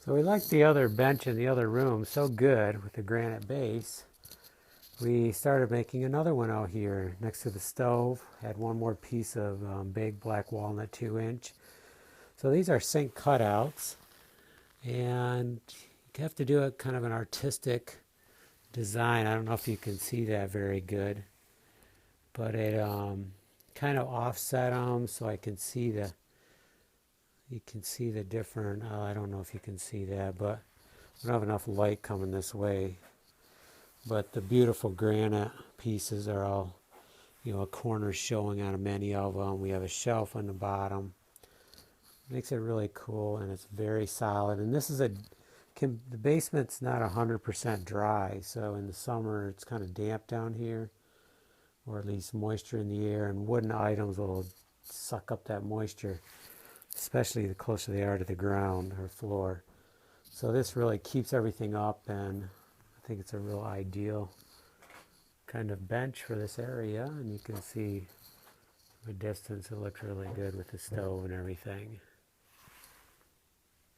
So we liked the other bench in the other room so good with the granite base. We started making another one out here next to the stove. Had one more piece of big black walnut 2-inch. So these are sink cutouts, and you have to do a kind of an artistic design. I don't know if you can see that very good, but it kind of offset them so I can see the. You can see the different. I don't know if you can see that, but we don't have enough light coming this way. But the beautiful granite pieces are all, a corner showing on many of them. We have a shelf on the bottom. Makes it really cool, and it's very solid. And this is the basement's not 100% dry, so in the summer it's kind of damp down here, or at least moisture in the air, and wooden items will suck up that moisture, especially the closer they are to the ground or floor. So this really keeps everything up, and I think it's a real ideal kind of bench for this area. And you can see from a distance it looks really good with the stove and everything.